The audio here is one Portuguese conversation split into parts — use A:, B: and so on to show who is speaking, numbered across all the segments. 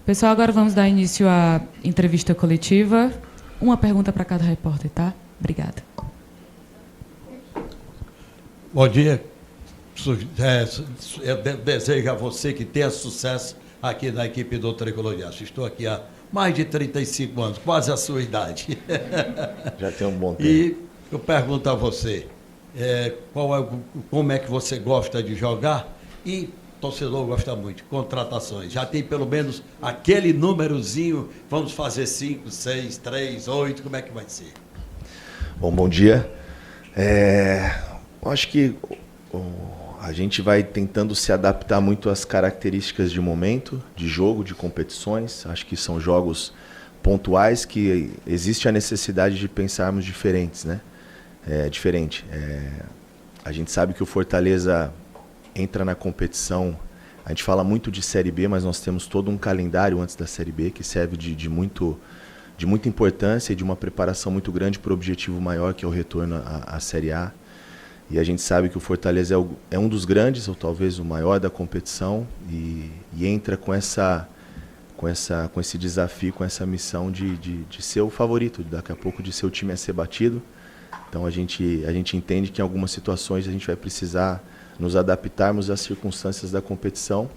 A: Pessoal, agora vamos dar início à entrevista coletiva. Uma pergunta para cada repórter, tá? Obrigada.
B: Bom dia. Eu desejo a você que tenha sucesso aqui na equipe do Tricolor de Aço. Estou aqui há mais de 35 anos, quase a sua idade.
C: Já tem um bom tempo.
B: E eu pergunto a você, como é que você gosta de jogar? E torcedor gosta muito de contratações. Já tem pelo menos aquele númerozinho, vamos fazer 5, 6, 3, 8, como é que vai ser?
C: Bom dia. Eu acho que a gente vai tentando se adaptar muito às características de momento, de jogo, de competições. Acho que são jogos pontuais que existe a necessidade de pensarmos diferentes, né? A gente sabe que o Fortaleza entra na competição, a gente fala muito de Série B, mas nós temos todo um calendário antes da Série B que serve de muita importância e de uma preparação muito grande para o objetivo maior, que é o retorno à Série A. E a gente sabe que o Fortaleza é um dos grandes, ou talvez o maior da competição, e entra com esse desafio, com essa missão de ser o favorito, daqui a pouco de ser o time a ser batido. Então a gente entende que em algumas situações a gente vai precisar nos adaptarmos às circunstâncias da competição,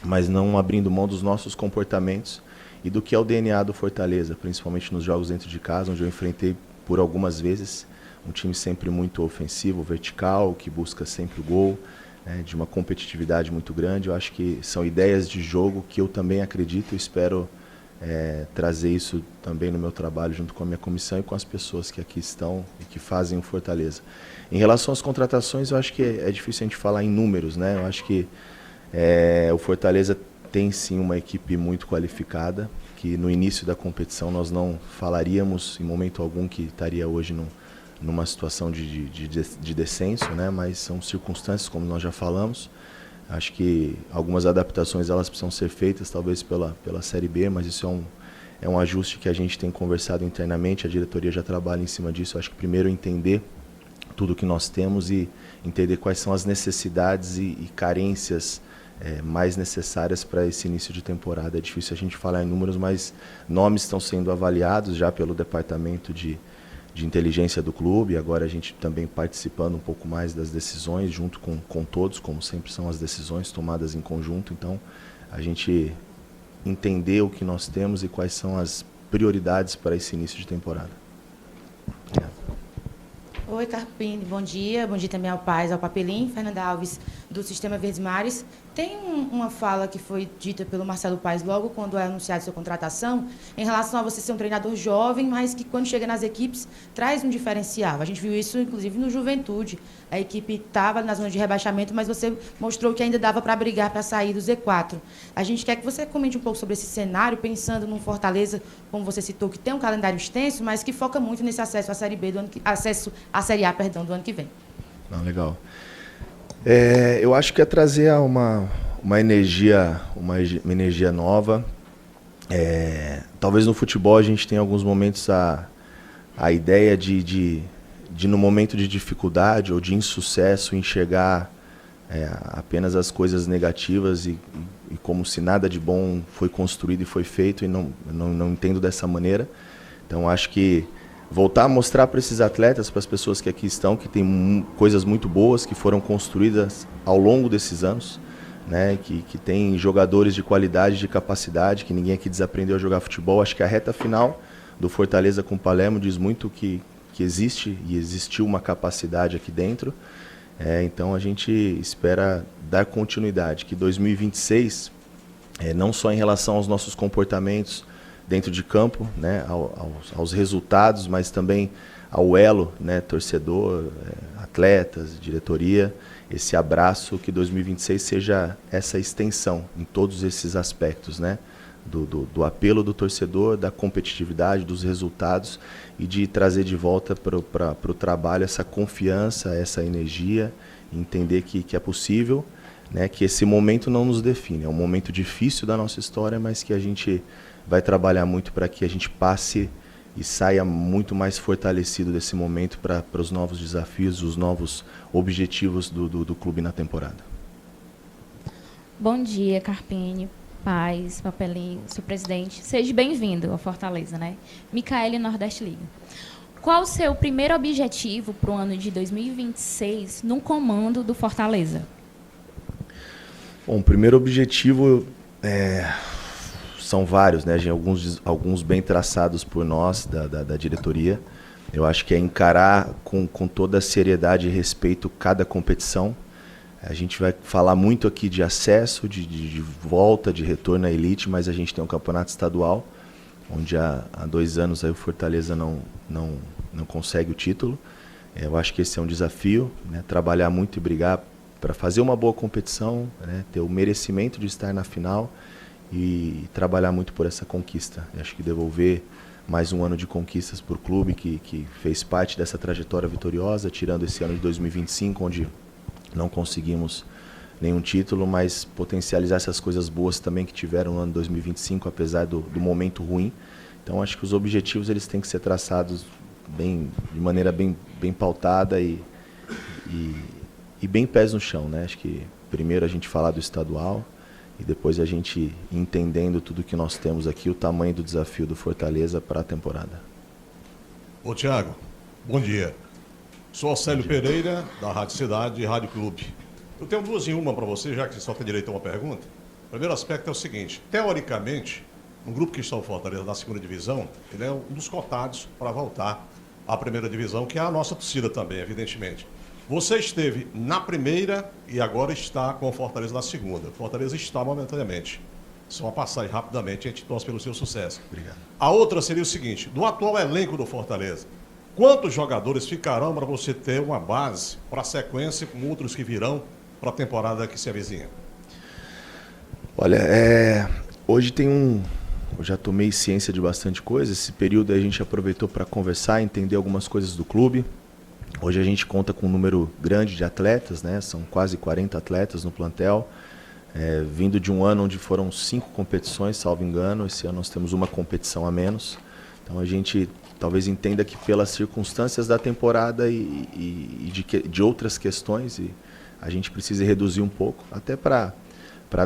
C: mas não abrindo mão dos nossos comportamentos e do que é o DNA do Fortaleza, principalmente nos jogos dentro de casa, onde eu enfrentei por algumas vezes um time sempre muito ofensivo, vertical, que busca sempre o gol, de uma competitividade muito grande. Eu acho que são ideias de jogo que eu também acredito e espero trazer isso também no meu trabalho junto com a minha comissão e com as pessoas que aqui estão e que fazem o Fortaleza. Em relação às contratações, eu acho que é difícil a gente falar em números, né? Eu acho que o Fortaleza tem sim uma equipe muito qualificada, que no início da competição nós não falaríamos em momento algum que estaria hoje numa situação de descenso, né? Mas são circunstâncias, como nós já falamos. Acho que algumas adaptações elas precisam ser feitas, talvez pela Série B, mas isso é um ajuste que a gente tem conversado internamente, a diretoria já trabalha em cima disso. Acho que primeiro entender tudo que nós temos e entender quais são as necessidades e carências mais necessárias para esse início de temporada. É difícil a gente falar em números, mas nomes estão sendo avaliados já pelo departamento de inteligência do clube, agora a gente também participando um pouco mais das decisões, junto com todos, como sempre são as decisões tomadas em conjunto. Então, a gente entender o que nós temos e quais são as prioridades para esse início de temporada.
D: Oi, Carpini, bom dia. Bom dia também ao Paz, ao Papelim. Fernanda Alves, do Sistema Verdes Mares. Tem uma fala que foi dita pelo Marcelo Paes logo quando é anunciada sua contratação, em relação a você ser um treinador jovem, mas que quando chega nas equipes traz um diferencial. A gente viu isso, inclusive, no Juventude. A equipe estava na zona de rebaixamento, mas você mostrou que ainda dava para brigar para sair do Z4. A gente quer que você comente um pouco sobre esse cenário, pensando num Fortaleza, como você citou, que tem um calendário extenso, mas que foca muito nesse acesso à Série B acesso à Série A, do ano que vem.
C: Legal. Eu acho que é trazer uma energia nova. Talvez no futebol a gente tenha alguns momentos a ideia de no momento de dificuldade ou de insucesso enxergar apenas as coisas negativas e como se nada de bom foi construído e foi feito, e não entendo dessa maneira. Então acho que voltar a mostrar para esses atletas, para as pessoas que aqui estão, que tem coisas muito boas que foram construídas ao longo desses anos, né? Que tem jogadores de qualidade, de capacidade, que ninguém aqui desaprendeu a jogar futebol. Acho que a reta final do Fortaleza com o Palermo diz muito que existe e existiu uma capacidade aqui dentro. Então a gente espera dar continuidade, que 2026, não só em relação aos nossos comportamentos dentro de campo, né, aos resultados, mas também ao elo, né, torcedor, atletas, diretoria, esse abraço, que 2026 seja essa extensão em todos esses aspectos, né, do apelo do torcedor, da competitividade, dos resultados, e de trazer de volta para o trabalho essa confiança, essa energia, entender que é possível, né, que esse momento não nos define, é um momento difícil da nossa história, mas que a gente vai trabalhar muito para que a gente passe e saia muito mais fortalecido desse momento para os novos desafios, os novos objetivos do clube na temporada.
E: Bom dia, Carpini. Paz, Papelinho, seu presidente. Seja bem-vindo ao Fortaleza, né? Micaele, Nordeste Liga. Qual o seu primeiro objetivo para o ano de 2026 no comando do Fortaleza?
C: Bom, o primeiro objetivo são vários, né? Alguns bem traçados por nós, da diretoria. Eu acho que é encarar com toda a seriedade e respeito cada competição. A gente vai falar muito aqui de acesso, de volta, de retorno à elite, mas a gente tem um campeonato estadual, onde há 2 anos aí o Fortaleza não consegue o título. Eu acho que esse é um desafio, né? Trabalhar muito e brigar para fazer uma boa competição, né? Ter o merecimento de estar na final e trabalhar muito por essa conquista. Eu acho que devolver mais um ano de conquistas para o clube que fez parte dessa trajetória vitoriosa, tirando esse ano de 2025, onde não conseguimos nenhum título, mas potencializar essas coisas boas também que tiveram no ano de 2025, apesar do momento ruim. Então acho que os objetivos eles têm que ser traçados de maneira bem pautada e bem pés no chão, né? Acho que primeiro a gente falar do estadual e depois a gente entendendo tudo que nós temos aqui, o tamanho do desafio do Fortaleza para a temporada.
F: Ô Tiago, bom dia. Sou Célio Pereira, da Rádio Cidade e Rádio Clube. Eu tenho 2 em 1 para você, já que você só tem direito a uma pergunta. O primeiro aspecto é o seguinte: teoricamente, no grupo que está o Fortaleza na 2ª divisão, ele é um dos cotados para voltar à 1ª divisão, que é a nossa torcida também, evidentemente. Você esteve na 1ª e agora está com o Fortaleza na 2ª. O Fortaleza está momentaneamente. Só uma passagem rapidamente, a gente torce pelo seu sucesso.
C: Obrigado.
F: A outra seria o seguinte: do atual elenco do Fortaleza, quantos jogadores ficarão para você ter uma base para a sequência com outros que virão para a temporada que se avizinha?
C: Olha, hoje eu já tomei ciência de bastante coisa. Esse período a gente aproveitou para conversar, entender algumas coisas do clube. Hoje a gente conta com um número grande de atletas, né? São quase 40 atletas no plantel, vindo de um ano onde foram 5 competições, salvo engano. Esse ano nós temos uma competição a menos. Então a gente talvez entenda que pelas circunstâncias da temporada e de outras questões, a gente precisa reduzir um pouco, até para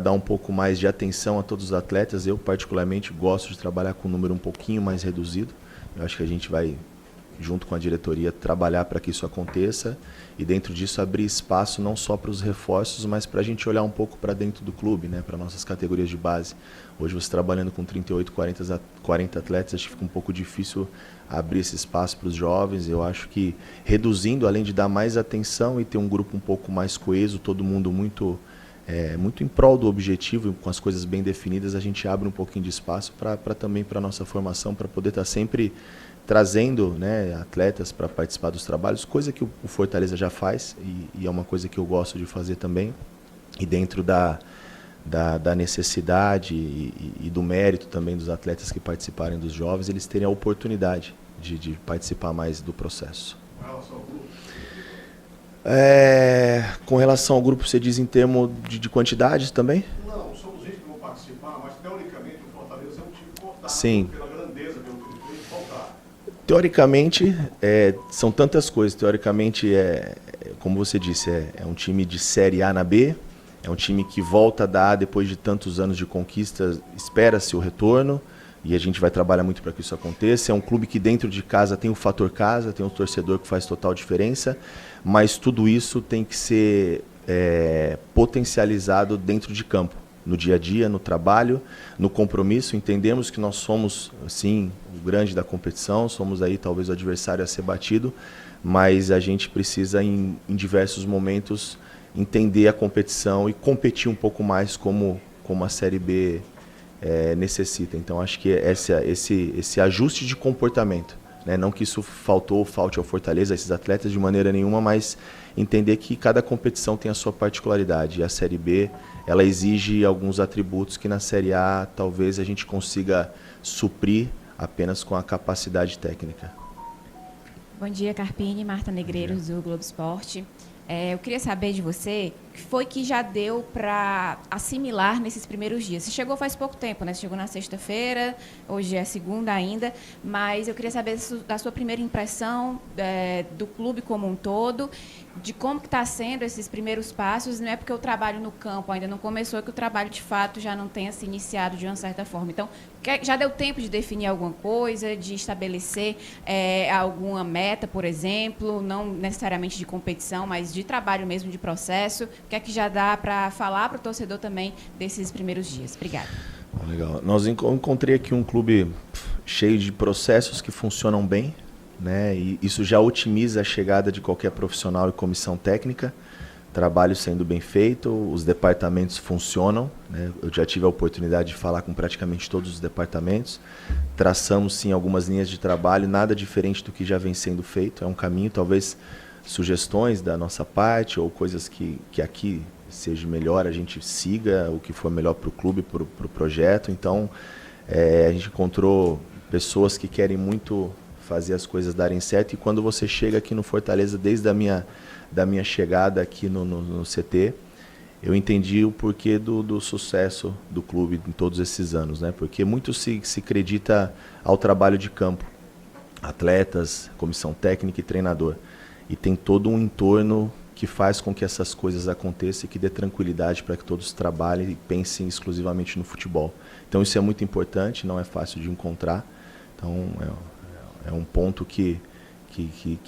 C: dar um pouco mais de atenção a todos os atletas. Eu particularmente gosto de trabalhar com um número um pouquinho mais reduzido. Eu acho que a gente vai, junto com a diretoria, trabalhar para que isso aconteça e dentro disso abrir espaço não só para os reforços, mas para a gente olhar um pouco para dentro do clube, né, para nossas categorias de base. Hoje você trabalhando com 38, 40 atletas, acho que fica um pouco difícil abrir esse espaço para os jovens. Eu acho que reduzindo, além de dar mais atenção e ter um grupo um pouco mais coeso, todo mundo muito em prol do objetivo, com as coisas bem definidas, a gente abre um pouquinho de espaço também para a nossa formação, para poder estar sempre trazendo, né, atletas para participar dos trabalhos, coisa que o Fortaleza já faz e é uma coisa que eu gosto de fazer também. E dentro da necessidade e do mérito também dos atletas que participarem dos jovens, eles terem a oportunidade de participar mais do processo. Com relação ao grupo, você diz em termos de quantidade também?
F: Não, são os 20 que vão participar, mas teoricamente o Fortaleza é um time cortado.
C: Sim.
F: Pela grandeza, pelo que ele fez, faltar.
C: Teoricamente, são tantas coisas. Teoricamente, como você disse, é um time de Série A na B, é um time que volta da A depois de tantos anos de conquista, espera-se o retorno, e a gente vai trabalhar muito para que isso aconteça. É um clube que dentro de casa tem o fator casa, tem o torcedor que faz total diferença, mas tudo isso tem que ser potencializado dentro de campo, no dia a dia, no trabalho, no compromisso. Entendemos que nós somos, sim, o grande da competição, somos aí talvez o adversário a ser batido, mas a gente precisa em diversos momentos entender a competição e competir um pouco mais como a Série B necessita. Então acho que esse ajuste de comportamento, né? Não que isso falte ao Fortaleza, a esses atletas de maneira nenhuma, mas entender que cada competição tem a sua particularidade. E a Série B, ela exige alguns atributos que na Série A talvez a gente consiga suprir apenas com a capacidade técnica.
G: Bom dia, Carpini, Marta Negreiros, do Globo Esporte. Eu queria saber de você foi que já deu para assimilar nesses primeiros dias? Você chegou faz pouco tempo, né? Você chegou na sexta-feira, hoje é segunda ainda, mas eu queria saber da sua primeira impressão do clube como um todo, de como que está sendo esses primeiros passos. Não é porque o trabalho no campo ainda não começou, que o trabalho de fato já não tenha se iniciado de uma certa forma. Então, já deu tempo de definir alguma coisa, de estabelecer alguma meta, por exemplo, não necessariamente de competição, mas de trabalho mesmo, de processo? O que é que já dá para falar para o torcedor também desses primeiros dias? Obrigada.
C: Legal. Encontrei aqui um clube cheio de processos que funcionam bem, né? E isso já otimiza a chegada de qualquer profissional e comissão técnica. Trabalho sendo bem feito, os departamentos funcionam, né? Eu já tive a oportunidade de falar com praticamente todos os departamentos. Traçamos, sim, algumas linhas de trabalho, nada diferente do que já vem sendo feito. É um caminho, talvez sugestões da nossa parte ou coisas que aqui seja melhor, a gente siga o que for melhor para o clube, para o projeto. Então, a gente encontrou pessoas que querem muito fazer as coisas darem certo, e quando você chega aqui no Fortaleza, desde a minha chegada aqui no CT, eu entendi o porquê do sucesso do clube em todos esses anos, né? Porque muito se acredita ao trabalho de campo, atletas, comissão técnica e treinador, e tem todo um entorno que faz com que essas coisas aconteçam e que dê tranquilidade para que todos trabalhem e pensem exclusivamente no futebol. Então isso é muito importante, não é fácil de encontrar. Então é um ponto que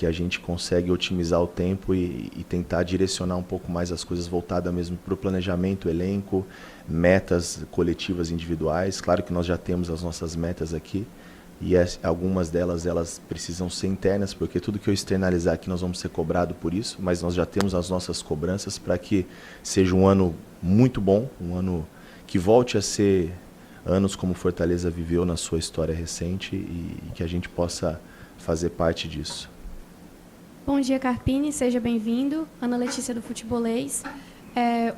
C: a gente consegue otimizar o tempo e tentar direcionar um pouco mais as coisas voltadas mesmo para o planejamento, elenco, metas coletivas individuais. Claro que nós já temos as nossas metas aqui, e algumas delas elas precisam ser internas, porque tudo que eu externalizar aqui nós vamos ser cobrados por isso, mas nós já temos as nossas cobranças para que seja um ano muito bom, um ano que volte a ser anos como Fortaleza viveu na sua história recente, e que a gente possa fazer parte disso.
H: Bom dia, Carpini, seja bem-vindo. Ana Letícia do Futebolês.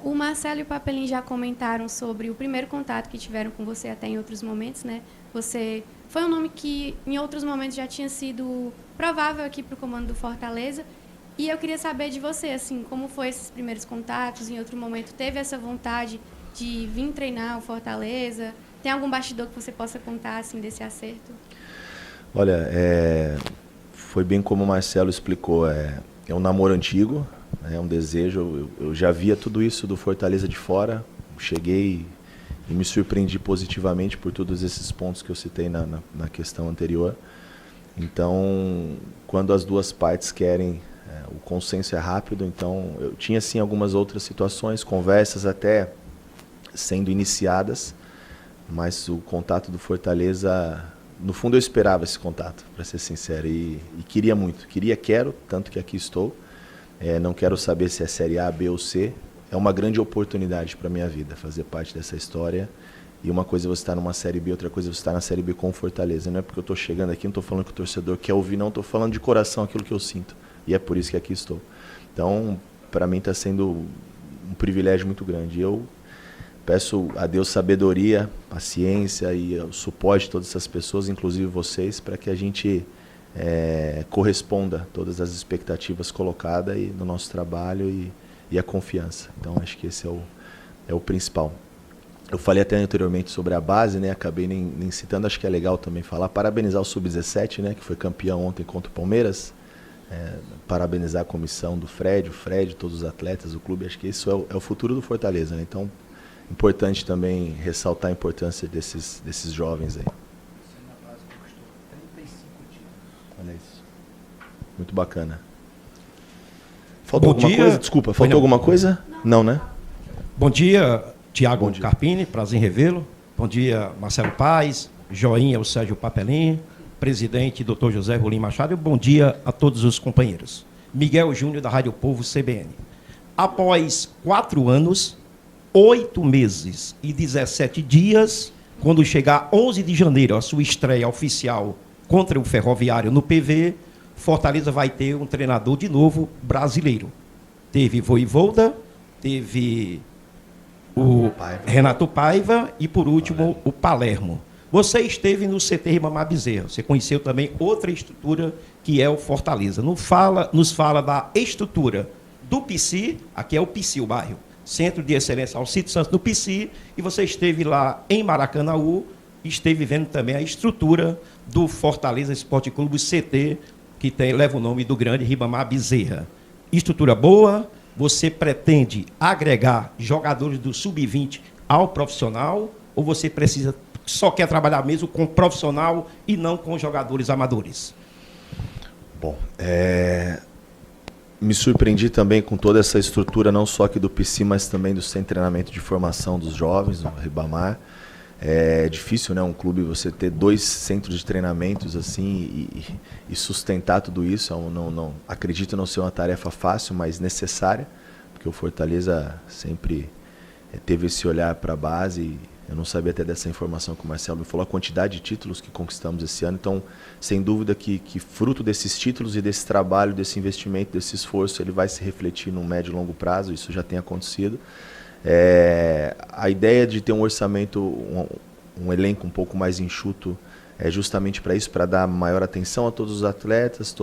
H: O Marcelo e o Papelin já comentaram sobre o primeiro contato que tiveram com você até em outros momentos, né? Você foi um nome que em outros momentos já tinha sido provável aqui para o comando do Fortaleza, e eu queria saber de você, assim, como foi esses primeiros contatos? Em outro momento teve essa vontade de vir treinar o Fortaleza? Tem algum bastidor que você possa contar, assim, desse acerto?
C: Olha, foi bem como o Marcelo explicou, é um namoro antigo, é um desejo. Eu já via tudo isso do Fortaleza de fora, cheguei e me surpreendi positivamente por todos esses pontos que eu citei na questão anterior. Então, quando as duas partes querem, o consenso é rápido. Então, eu tinha sim algumas outras situações, conversas até sendo iniciadas, mas o contato do Fortaleza, no fundo eu esperava esse contato, para ser sincero, e queria muito, quero, tanto que aqui estou. Não quero saber se é Série A, B ou C, é uma grande oportunidade para a minha vida, fazer parte dessa história. E uma coisa é você estar numa Série B, outra coisa é você estar na Série B com Fortaleza. Não é porque eu estou chegando aqui, não estou falando que o torcedor quer ouvir, não, estou falando de coração aquilo que eu sinto, e é por isso que aqui estou. Então, para mim está sendo um privilégio muito grande. Eu peço a Deus sabedoria, paciência e o suporte de todas essas pessoas, inclusive vocês, para que a gente corresponda a todas as expectativas colocadas aí no nosso trabalho e a confiança. Então, acho que esse é o principal. Eu falei até anteriormente sobre a base, né? Acabei nem citando, acho que é legal também falar. Parabenizar o Sub-17, né? Que foi campeão ontem contra o Palmeiras. Parabenizar a comissão do Fred, todos os atletas do clube. Acho que isso é o futuro do Fortaleza, né? Então, importante também ressaltar a importância desses jovens aí. Olha isso. Muito bacana. Faltou alguma coisa? Desculpa, faltou alguma coisa? Não, né?
I: Bom dia, Tiago
C: Bom dia.
I: Carpini, prazer em revê-lo. Bom dia, Marcelo Paes, Joinha, o Sérgio Papelin, presidente, Dr. José Rolim Machado, e bom dia a todos os companheiros. Miguel Júnior, da Rádio Povo CBN. Após 4 anos, 8 meses e 17 dias, quando chegar 11 de janeiro, a sua estreia oficial contra o Ferroviário no PV, Fortaleza vai ter um treinador de novo brasileiro. Teve Voivoda, teve o Renato Paiva e, por último, o Palermo. Você esteve no CT Ribamar Bezerra, você conheceu também outra estrutura que é o Fortaleza. Nos fala da estrutura do PC, aqui é o PC, o bairro, Centro de Excelência Alcides Santos, no PC, e você esteve lá em Maracanaú, e esteve vendo também a estrutura do Fortaleza Esporte Clube CT, que leva o nome do grande Ribamar Bezerra. Estrutura boa, você pretende agregar jogadores do Sub-20 ao profissional, ou você só quer trabalhar mesmo com profissional e não com jogadores amadores?
C: Bom, me surpreendi também com toda essa estrutura, não só aqui do PC, mas também do Centro de Treinamento de Formação dos Jovens, do Ribamar. É difícil, né, um clube você ter 2 centros de treinamentos assim e sustentar tudo isso. Não acredito não ser uma tarefa fácil, mas necessária, porque o Fortaleza sempre teve esse olhar para a base. Eu não sabia até dessa informação que o Marcelo me falou, a quantidade de títulos que conquistamos esse ano. Então, sem dúvida que fruto desses títulos e desse trabalho, desse investimento, desse esforço, ele vai se refletir no médio e longo prazo. Isso já tem acontecido. A ideia de ter um orçamento, um elenco um pouco mais enxuto, é justamente para isso, para dar maior atenção a todos os atletas,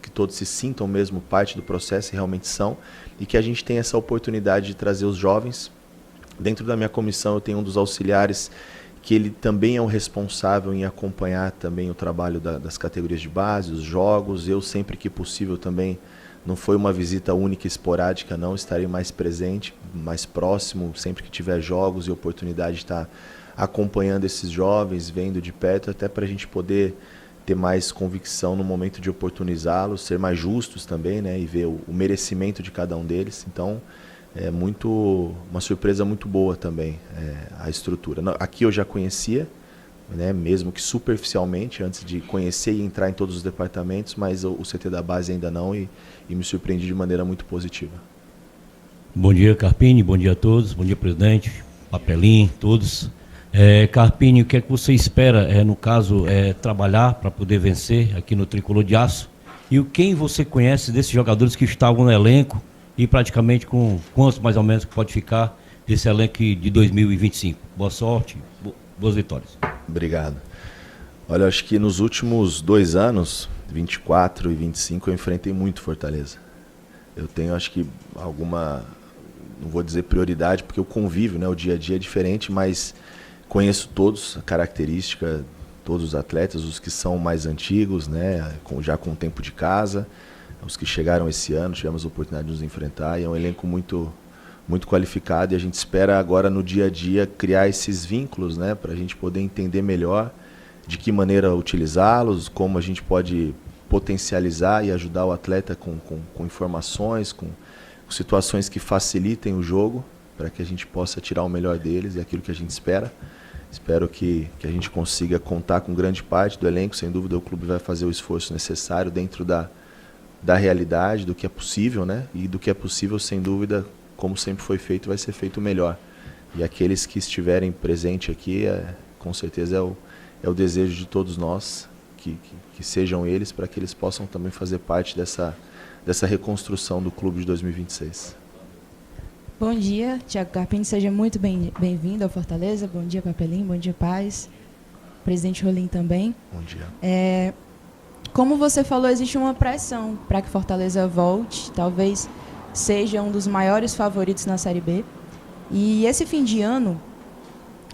C: que todos se sintam mesmo parte do processo e realmente são, e que a gente tenha essa oportunidade de trazer os jovens. Dentro da minha comissão eu tenho um dos auxiliares que ele também é o responsável em acompanhar também o trabalho das categorias de base, os jogos. Eu sempre que possível também, não foi uma visita única e esporádica, não, estarei mais presente, mais próximo, sempre que tiver jogos e oportunidade de estar acompanhando esses jovens, vendo de perto, até para a gente poder ter mais convicção no momento de oportunizá-los, ser mais justos também, né, e ver o merecimento de cada um deles. Então, uma surpresa muito boa também a estrutura. Aqui eu já conhecia, né, mesmo que superficialmente, antes de conhecer e entrar em todos os departamentos, mas o CT da base ainda não, e me surpreendi de maneira muito positiva.
J: Bom dia, Carpini, bom dia a todos, bom dia, presidente, Papelinho, todos. Carpini, o que é que você espera, no caso, trabalhar para poder vencer aqui no Tricolor de Aço? E quem você conhece desses jogadores que estavam no elenco e praticamente com quantos mais ou menos que pode ficar desse elenco de 2025? Boa sorte, boas vitórias.
C: Obrigado. Olha, acho que nos últimos 2 anos, 24 e 25, eu enfrentei muito Fortaleza. Eu tenho, acho que, alguma, não vou dizer prioridade, porque o convívio, né, o dia a dia é diferente, mas conheço todos, a característica, todos os atletas, os que são mais antigos, né, já com tempo de casa, os que chegaram esse ano, tivemos a oportunidade de nos enfrentar, e é um elenco muito qualificado, e a gente espera agora no dia a dia criar esses vínculos, né, para a gente poder entender melhor de que maneira utilizá-los, como a gente pode potencializar e ajudar o atleta com informações, com situações que facilitem o jogo, para que a gente possa tirar o melhor deles e aquilo que a gente espera. Espero que a gente consiga contar com grande parte do elenco. Sem dúvida o clube vai fazer o esforço necessário dentro da realidade, do que é possível, né? E do que é possível, sem dúvida, como sempre foi feito, vai ser feito melhor. E aqueles que estiverem presentes aqui, com certeza é o desejo de todos nós, que sejam eles, para que eles possam também fazer parte dessa reconstrução do clube de 2026.
D: Bom dia, Thiago Carpini, seja muito bem-vindo ao Fortaleza. Bom dia, Papelinho, bom dia, Paz. Presidente Rolim também.
C: Bom dia.
D: Como você falou, existe uma pressão para que Fortaleza volte, talvez seja um dos maiores favoritos na Série B. E esse fim de ano,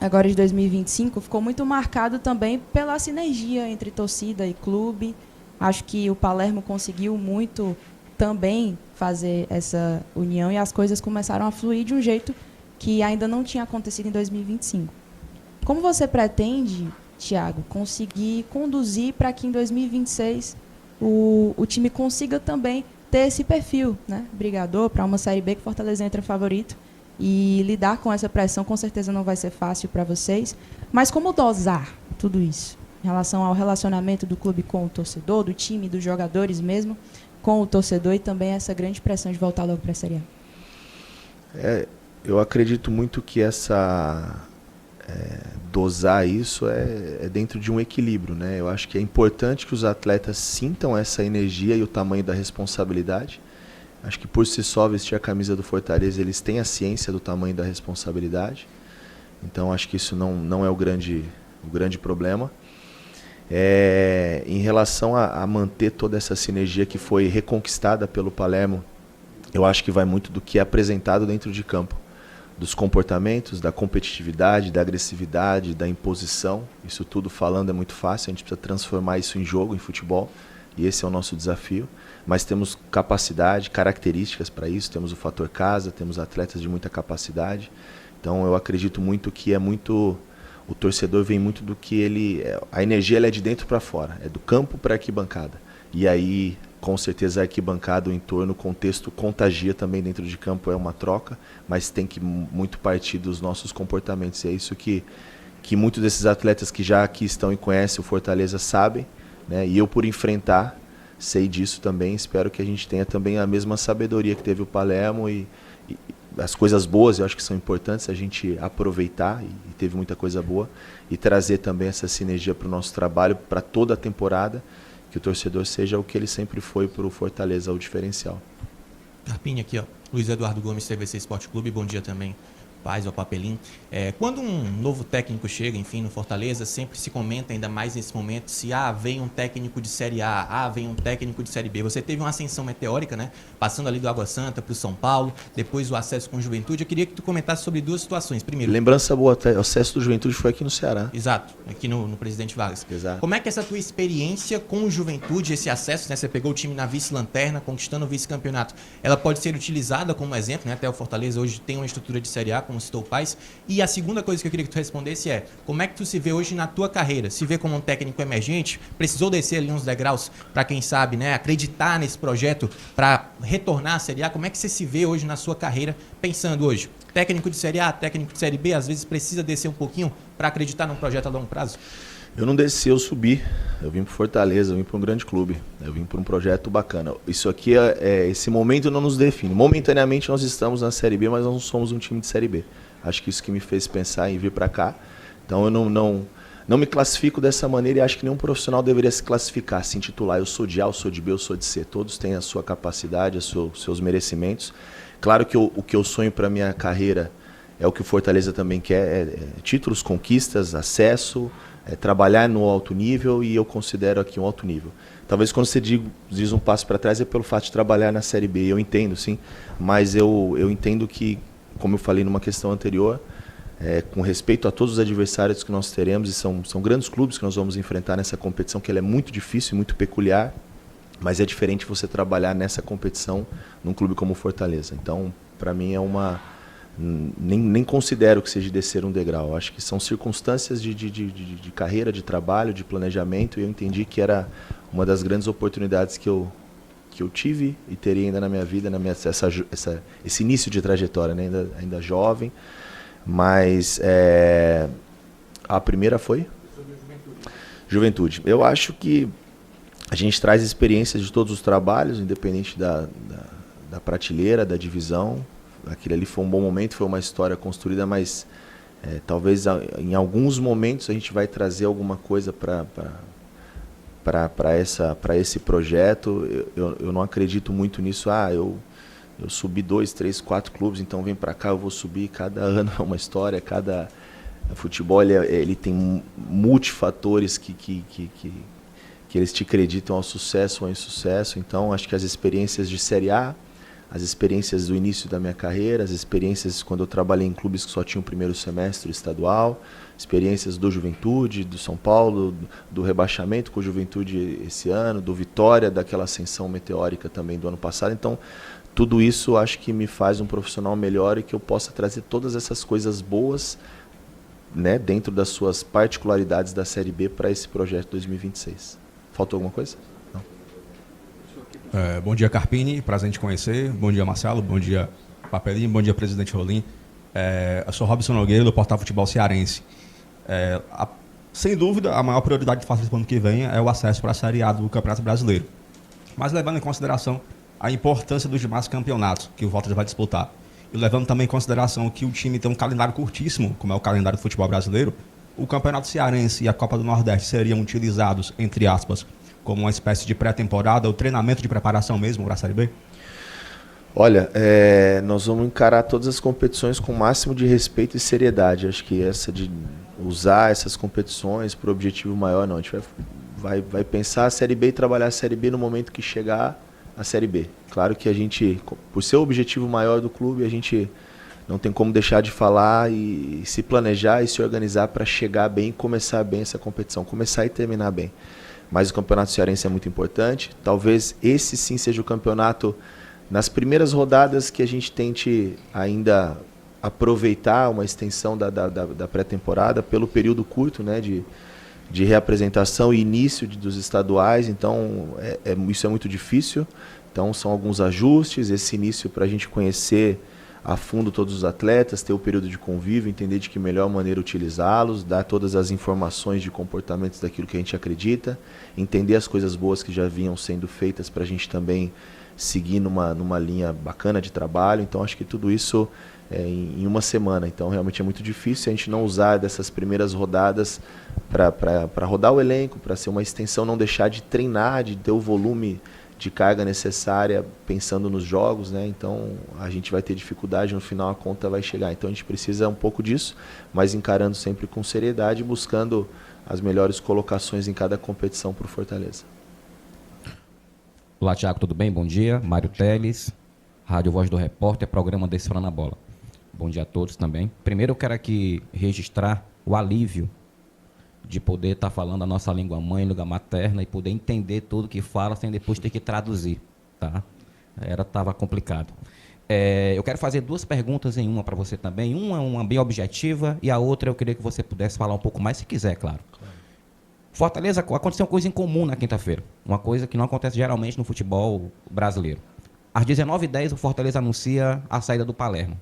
D: agora de 2025, ficou muito marcado também pela sinergia entre torcida e clube. Acho que o Palermo conseguiu muito também fazer essa união e as coisas começaram a fluir de um jeito que ainda não tinha acontecido em 2025. Como você pretende, Thiago, conseguir conduzir para que em 2026 o time consiga também ter esse perfil, né, brigador para uma Série B que Fortaleza entra favorito, e lidar com essa pressão com certeza não vai ser fácil para vocês, mas como dosar tudo isso em relação ao relacionamento do clube com o torcedor, do time, dos jogadores mesmo, com o torcedor, e também essa grande pressão de voltar logo para a Série A?
C: Eu acredito muito que dosar isso é dentro de um equilíbrio, né? Eu acho que é importante que os atletas sintam essa energia e o tamanho da responsabilidade. Acho que por si só vestir a camisa do Fortaleza, eles têm a ciência do tamanho da responsabilidade. Então acho que isso não é o grande problema. Em relação a manter toda essa sinergia que foi reconquistada pelo Palermo eu acho que vai muito do que é apresentado dentro de campo, dos comportamentos, da competitividade, da agressividade, da imposição. Isso tudo falando é muito fácil, a gente precisa transformar isso em jogo, em futebol, e esse é o nosso desafio. Mas temos capacidade, características para isso, temos o fator casa, temos atletas de muita capacidade. Então eu acredito muito que o torcedor vem muito do que a energia ela é de dentro para fora, é do campo para a arquibancada. E aí, com certeza, a arquibancada, o entorno, o contexto contagia também dentro de campo, é uma troca, mas tem que muito partir dos nossos comportamentos. E é isso que muitos desses atletas que já aqui estão e conhecem o Fortaleza sabem, né? E eu, por enfrentar, sei disso também. Espero que a gente tenha também a mesma sabedoria que teve o Palermo e as coisas boas, eu acho que são importantes a gente aproveitar, e teve muita coisa boa, e trazer também essa sinergia para o nosso trabalho, para toda a temporada, que o torcedor seja o que ele sempre foi para o Fortaleza, o diferencial.
K: Carpini aqui, ó. Luiz Eduardo Gomes, TVC Esporte Clube, bom dia também. Paz ao Papelim. Quando um novo técnico chega, enfim, no Fortaleza, sempre se comenta, ainda mais nesse momento, se vem um técnico de Série A, vem um técnico de Série B. Você teve uma ascensão meteórica, né? Passando ali do Água Santa para o São Paulo, depois o acesso com o Juventude. Eu queria que tu comentasse sobre duas situações. Primeiro,
C: lembrança boa, o acesso do Juventude foi aqui no Ceará.
K: Exato, aqui no Presidente Vargas.
C: Exato.
K: Como é que essa tua experiência com o Juventude, esse acesso, né? Você pegou o time na vice-lanterna, conquistando o vice-campeonato, ela pode ser utilizada como exemplo, né? Até o Fortaleza hoje tem uma estrutura de Série A, como citou o Paz. E a segunda coisa que eu queria que tu respondesse é: como é que tu se vê hoje na tua carreira? Se vê como um técnico emergente? Precisou descer ali uns degraus para, quem sabe, né, acreditar nesse projeto para retornar à Série A? Como é que você se vê hoje na sua carreira, pensando hoje? Técnico de Série A, técnico de Série B, às vezes precisa descer um pouquinho para acreditar num projeto a longo prazo?
C: Eu não desci, eu subi. Eu vim para Fortaleza, eu vim para um grande clube. Eu vim para um projeto bacana. Isso aqui, esse momento não nos define. Momentaneamente nós estamos na Série B, mas nós não somos um time de Série B. Acho que isso que me fez pensar em vir para cá. Então eu não me classifico dessa maneira, e acho que nenhum profissional deveria se classificar, se intitular: eu sou de A, eu sou de B, eu sou de C. Todos têm a sua capacidade, os seus merecimentos. Claro que o que eu sonho para a minha carreira é o que o Fortaleza também quer: títulos, conquistas, acesso, trabalhar no alto nível, e eu considero aqui um alto nível. Talvez quando você diz um passo para trás é pelo fato de trabalhar na Série B. Eu entendo, sim, mas eu entendo que, como eu falei numa questão anterior, com respeito a todos os adversários que nós teremos, e são grandes clubes que nós vamos enfrentar nessa competição, que ela é muito difícil e muito peculiar, mas é diferente você trabalhar nessa competição num clube como o Fortaleza. Então, para mim, nem considero que seja descer um degrau. Acho que são circunstâncias de carreira, de trabalho, de planejamento, e eu entendi que era uma das grandes oportunidades que eu tive e teria ainda na minha vida, esse início de trajetória, né? ainda jovem. Mas a primeira foi? Juventude. Eu acho que a gente traz experiências de todos os trabalhos, independente da prateleira, da divisão. Aquilo ali foi um bom momento, foi uma história construída, mas talvez em alguns momentos a gente vai trazer alguma coisa para esse projeto. Eu não acredito muito nisso. Eu subi 2, 3, 4 clubes, então vem para cá, eu vou subir. Cada ano é uma história, cada futebol ele tem multifatores que eles te acreditam ao sucesso ou ao insucesso. Então acho que as experiências de Série A, as experiências do início da minha carreira, as experiências quando eu trabalhei em clubes que só tinham o primeiro semestre estadual, experiências do Juventude, do São Paulo, do rebaixamento com o Juventude esse ano, do Vitória, daquela ascensão meteórica também do ano passado. Então, tudo isso acho que me faz um profissional melhor, e que eu possa trazer todas essas coisas boas, né, dentro das suas particularidades da Série B para esse projeto 2026. Faltou alguma coisa?
L: Bom dia, Carpini, prazer em te conhecer. Bom dia, Marcelo. Bom dia, Papelinho. Bom dia, presidente Rolim. Eu sou Robson Nogueira, do Portal Futebol Cearense. Sem dúvida, a maior prioridade de Fortaleza para o ano que vem é o acesso para a Série A do Campeonato Brasileiro. Mas levando em consideração a importância dos demais campeonatos que o Fortaleza vai disputar, e levando também em consideração que o time tem um calendário curtíssimo, como é o calendário do futebol brasileiro, o Campeonato Cearense e a Copa do Nordeste seriam utilizados, entre aspas, como uma espécie de pré-temporada, ou treinamento de preparação mesmo para a Série B?
C: Olha, nós vamos encarar todas as competições com o máximo de respeito e seriedade. Acho que essa de usar essas competições para o objetivo maior, não. A gente vai pensar a Série B e trabalhar a Série B no momento que chegar, a Série B. Claro que a gente, por ser o objetivo maior do clube, a gente não tem como deixar de falar e se planejar e se organizar para chegar bem e começar bem essa competição, começar e terminar bem. Mas o Campeonato Cearense é muito importante. Talvez esse sim seja o campeonato, nas primeiras rodadas, que a gente tente ainda aproveitar uma extensão da pré-temporada pelo período curto, né, de reapresentação e início dos estaduais. Então, isso é muito difícil. Então, são alguns ajustes, esse início para a gente conhecer a fundo todos os atletas, ter o período de convívio, entender de que melhor maneira utilizá-los, dar todas as informações de comportamentos daquilo que a gente acredita, entender as coisas boas que já vinham sendo feitas para a gente também seguir numa linha bacana de trabalho. Então, acho que tudo isso em uma semana. Então, realmente é muito difícil a gente não usar dessas primeiras rodadas para rodar o elenco, para ser uma extensão, não deixar de treinar, de ter o volume de carga necessária pensando nos jogos, né? Então a gente vai ter dificuldade, no final a conta vai chegar. Então a gente precisa um pouco disso, mas encarando sempre com seriedade, buscando as melhores colocações em cada competição para o Fortaleza.
M: Olá, Thiago, tudo bem? Bom dia. Mário Teles, Rádio Voz do Repórter, programa Descendo na Bola. Bom dia a todos também. Primeiro eu quero aqui registrar o alívio de poder estar falando a nossa língua mãe, língua materna, e poder entender tudo que fala sem depois ter que traduzir, tá? Estava complicado. Eu quero fazer duas perguntas em uma para você também. Uma bem objetiva e a outra eu queria que você pudesse falar um pouco mais, se quiser, claro. Fortaleza, aconteceu uma coisa incomum na quinta-feira, uma coisa que não acontece geralmente no futebol brasileiro. Às 19h10 o Fortaleza anuncia a saída do Palermo.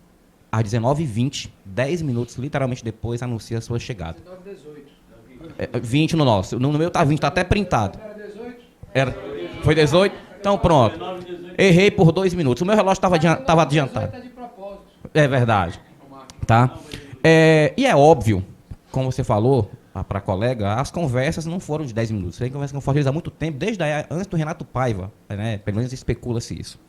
M: Às 19h20, 10 minutos literalmente depois, anuncia a sua chegada. 20 no nosso. No meu tá 20, tá até printado. Foi 18? Então pronto. Errei por 2 minutos. O meu relógio estava adiantado. É verdade. Tá? E é óbvio, como você falou para a colega, as conversas não foram de 10 minutos. Você conversa com o Fortaleza há muito tempo, desde antes do Renato Paiva, né? Pelo menos especula-se isso.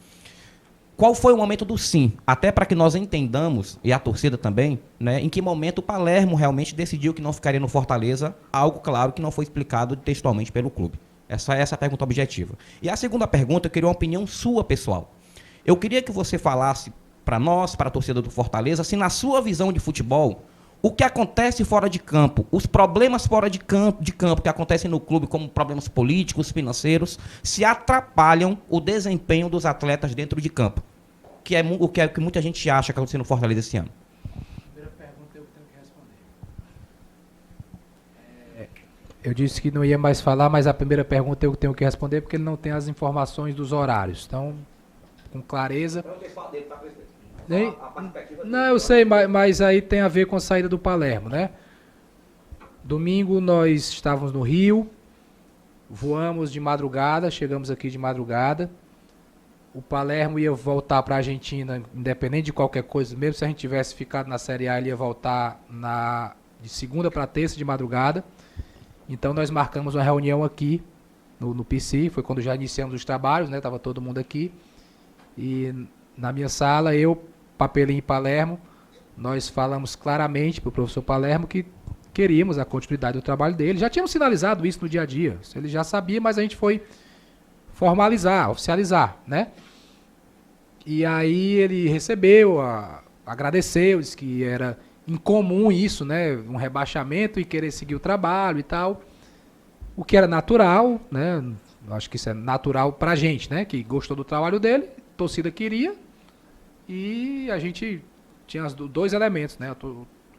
M: Qual foi o momento do sim? Até para que nós entendamos, e a torcida também, né, em que momento o Palermo realmente decidiu que não ficaria no Fortaleza, algo, claro, que não foi explicado textualmente pelo clube. Essa é a pergunta objetiva. E a segunda pergunta, eu queria uma opinião sua, pessoal. Eu queria que você falasse para nós, para a torcida do Fortaleza, se na sua visão de futebol, o que acontece fora de campo, os problemas fora de campo que acontecem no clube, como problemas políticos, financeiros, se atrapalham o desempenho dos atletas dentro de campo, que é o que muita gente acha que aconteceu no Fortaleza esse ano.
N: Primeira pergunta eu tenho que responder. Eu disse que não ia mais falar, mas a primeira pergunta eu tenho que responder porque ele não tem as informações dos horários. Então, com clareza... Não, eu sei, mas aí tem a ver com a saída do Palermo, né? Domingo nós estávamos no Rio, voamos de madrugada, chegamos aqui de madrugada. O Palermo ia voltar para a Argentina, independente de qualquer coisa, mesmo se a gente tivesse ficado na Série A, ele ia voltar de segunda para terça de madrugada. Então nós marcamos uma reunião aqui no PC, foi quando já iniciamos os trabalhos, né? Estava todo mundo aqui. E na minha sala, eu, Papelinho e Palermo, nós falamos claramente para o professor Palermo que queríamos a continuidade do trabalho dele. Já tínhamos sinalizado isso no dia a dia. Ele já sabia, mas a gente foi formalizar, oficializar, né? E aí ele recebeu, agradeceu, disse que era incomum isso, né? Um rebaixamento e querer seguir o trabalho e tal. O que era natural, né? Acho que isso é natural para a gente, né? Que gostou do trabalho dele, a torcida queria. E a gente tinha os dois elementos, né?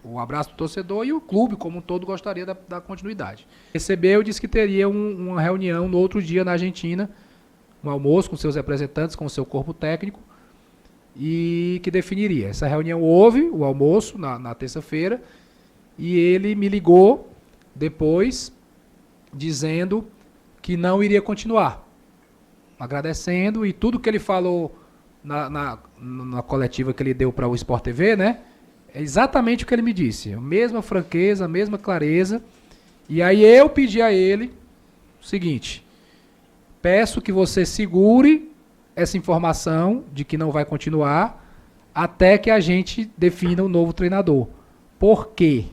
N: O abraço do torcedor e o clube como um todo gostaria da continuidade. Recebeu, disse que teria uma reunião no outro dia na Argentina, um almoço com seus representantes, com o seu corpo técnico, e que definiria. Essa reunião houve, o almoço, na terça-feira, e ele me ligou depois, dizendo que não iria continuar, agradecendo, e tudo que ele falou na coletiva que ele deu para o Sport TV, né? É exatamente o que ele me disse. A mesma franqueza, a mesma clareza. E aí eu pedi a ele o seguinte: peço que você segure essa informação de que não vai continuar até que a gente defina o novo treinador. Por quê?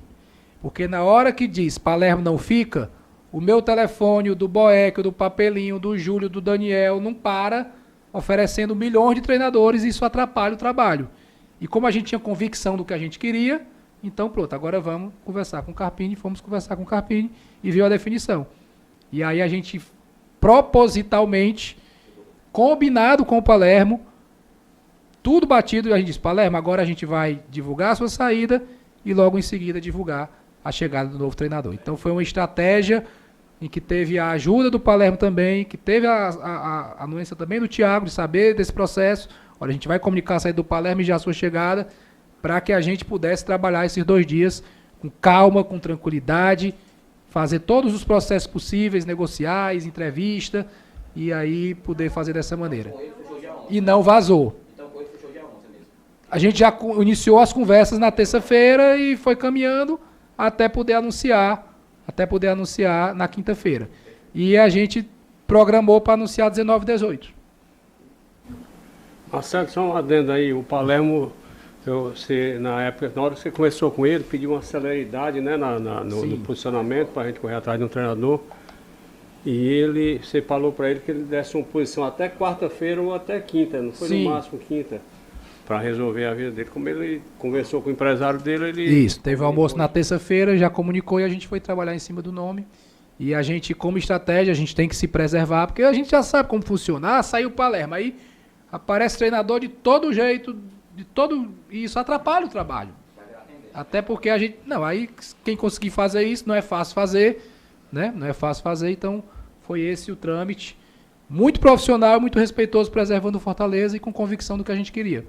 N: Porque na hora que diz Palermo não fica, o meu telefone, o do Boeck, o do Papelinho, do Júlio, do Daniel, não para oferecendo milhões de treinadores e isso atrapalha o trabalho. E como a gente tinha convicção do que a gente queria, então pronto, agora vamos conversar com o Carpini, fomos conversar com o Carpini e viu a definição. E aí a gente, propositalmente, combinado com o Palermo, tudo batido, e a gente disse, Palermo, agora a gente vai divulgar a sua saída e logo em seguida divulgar a chegada do novo treinador. Então foi uma estratégia em que teve a ajuda do Palermo também, que teve a anuência também do Thiago, de saber desse processo. Olha, a gente vai comunicar a saída do Palermo e já a sua chegada, para que a gente pudesse trabalhar esses 2 dias com calma, com tranquilidade, fazer todos os processos possíveis, negociais, entrevista, e aí poder fazer dessa maneira. E não vazou. A gente já iniciou as conversas na terça-feira e foi caminhando até poder anunciar na quinta-feira. E a gente programou para anunciar 19 e 18.
O: Marcelo, só um adendo aí, o Palermo, na época, na hora que você conversou com ele, pediu uma celeridade, né, no posicionamento para a gente correr atrás de um treinador. E você falou para ele que ele desse uma posição até quarta-feira ou até quinta, não foi? Sim. No máximo quinta, para resolver a vida dele. Como ele conversou com o empresário dele, ele...
N: Isso, teve o almoço na terça-feira, já comunicou e a gente foi trabalhar em cima do nome. E a gente, como estratégia, a gente tem que se preservar, porque a gente já sabe como funcionar. Saiu o Palermo, aí aparece treinador de todo jeito, e isso atrapalha o trabalho. Até porque a gente... Não, aí quem conseguir fazer isso, não é fácil fazer, né? Não é fácil fazer, então foi esse o trâmite. Muito profissional, muito respeitoso, preservando o Fortaleza e com convicção do que a gente queria.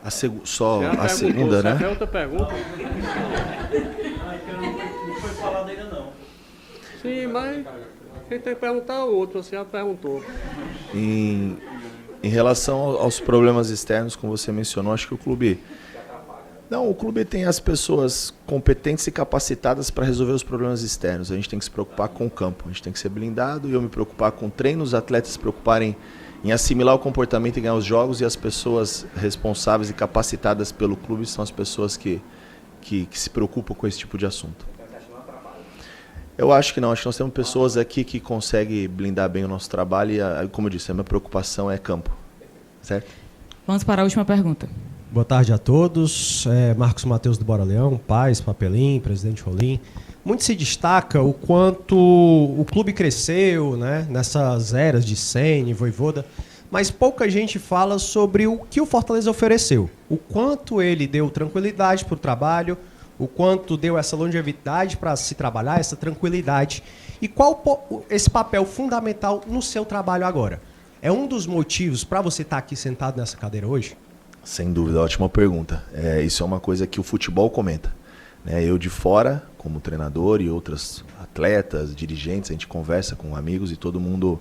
C: A segunda, né?
O: É outra pergunta.
J: Não foi falado ainda não.
O: Sim, mas quem tem que perguntar é o outro, você já perguntou.
C: Em relação aos problemas externos, como você mencionou, acho que o clube tem as pessoas competentes e capacitadas para resolver os problemas externos. A gente tem que se preocupar com o campo, a gente tem que ser blindado e eu me preocupar com o treino, os atletas se preocuparem em assimilar o comportamento e ganhar os jogos, e as pessoas responsáveis e capacitadas pelo clube são as pessoas que se preocupam com esse tipo de assunto. Eu acho que não, acho que nós temos pessoas aqui que conseguem blindar bem o nosso trabalho e, como eu disse, a minha preocupação é campo. Certo?
A: Vamos para a última pergunta.
P: Boa tarde a todos. Marcos Mateus do Bora Leão, Paz, Papelim, presidente Rolim. Muito se destaca o quanto o clube cresceu, né, nessas eras de Ceni, Vojvoda, mas pouca gente fala sobre o que o Fortaleza ofereceu. O quanto ele deu tranquilidade para o trabalho, o quanto deu essa longevidade para se trabalhar, essa tranquilidade. E qual esse papel fundamental no seu trabalho agora? É um dos motivos para você estar aqui sentado nessa cadeira hoje?
C: Sem dúvida, ótima pergunta. Isso é uma coisa que o futebol comenta. Eu de fora, como treinador, e outros atletas, dirigentes, a gente conversa com amigos e todo mundo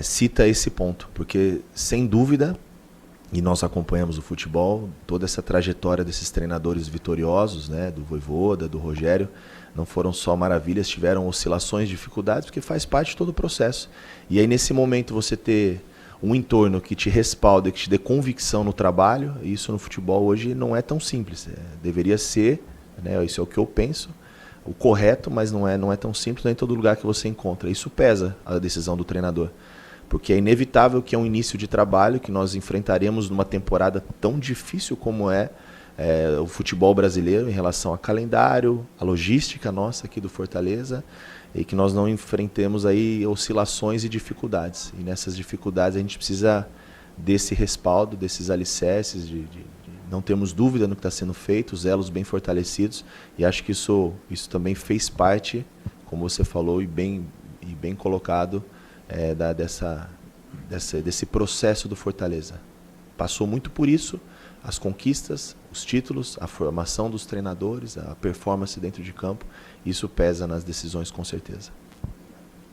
C: cita esse ponto. Porque, sem dúvida, e nós acompanhamos o futebol, toda essa trajetória desses treinadores vitoriosos, do Vojvoda, do Rogério, não foram só maravilhas, tiveram oscilações, dificuldades, porque faz parte de todo o processo. E aí, nesse momento, você ter um entorno que te respalda, que te dê convicção no trabalho, isso no futebol hoje não é tão simples. Deveria ser, isso é o que eu penso, o correto, mas não é tão simples, não é em todo lugar que você encontra. Isso pesa a decisão do treinador, porque é inevitável que é um início de trabalho, que nós enfrentaremos numa temporada tão difícil como o futebol brasileiro em relação a calendário, a logística nossa aqui do Fortaleza, e que nós não enfrentemos aí oscilações e dificuldades. E nessas dificuldades a gente precisa desse respaldo, desses alicerces, de não termos dúvida no que está sendo feito, os elos bem fortalecidos, e acho que isso também fez parte, como você falou, e bem colocado, desse processo do Fortaleza. Passou muito por isso, as conquistas, os títulos, a formação dos treinadores, a performance dentro de campo, isso pesa nas decisões com certeza.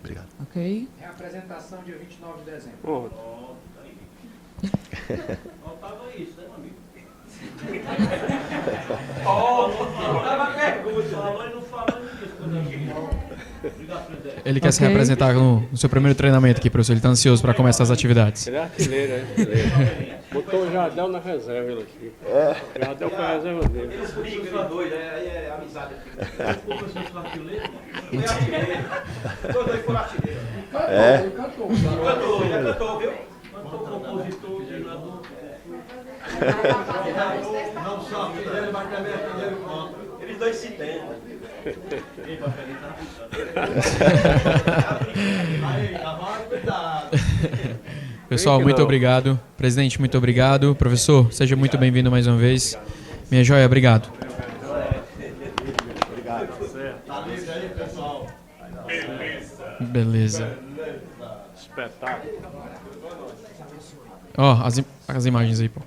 C: Obrigado.
A: Ok.
N: Reapresentação dia 29 de dezembro.
J: Faltava isso, né, meu amigo?
O: Faltava pergunta.
J: Falou e não falou nisso.
Q: Ele quer se representar no seu primeiro treinamento aqui, professor. Ele está ansioso para começar as atividades.
O: Ele é artilheiro, é artilheiro. Botou o Jardel na reserva, ele aqui. O Jardel foi a reserva dele.
I: Aí é amizade.
C: É.
I: Cantou, viu?
B: Compositor, jogador. Não só artilheiro, mas também artilheiro contra.
I: Eles dois se tentam.
Q: Pessoal, muito obrigado. Presidente, muito obrigado. Professor, seja muito bem-vindo mais uma vez. Minha joia, obrigado.
B: Obrigado. Tá livre aí, pessoal.
Q: Beleza.
O: Espetáculo.
Q: Ó, as imagens aí, pô.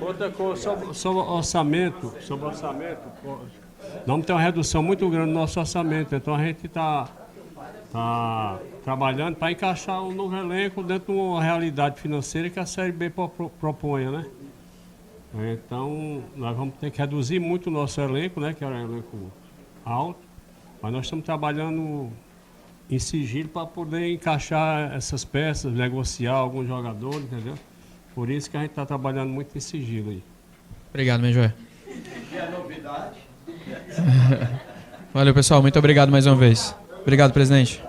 O: Outra coisa, sobre orçamento, nós temos uma redução muito grande no nosso orçamento, então a gente está trabalhando para encaixar um novo elenco dentro de uma realidade financeira que a Série B propõe, né? Então, nós vamos ter que reduzir muito o nosso elenco, né, que é um elenco alto, mas nós estamos trabalhando em sigilo para poder encaixar essas peças, negociar alguns jogadores, entendeu? Por isso que a gente está trabalhando muito em sigilo aí.
Q: Obrigado, minha joia.
B: É novidade.
Q: Valeu, pessoal. Muito obrigado mais uma vez. Obrigado, presidente.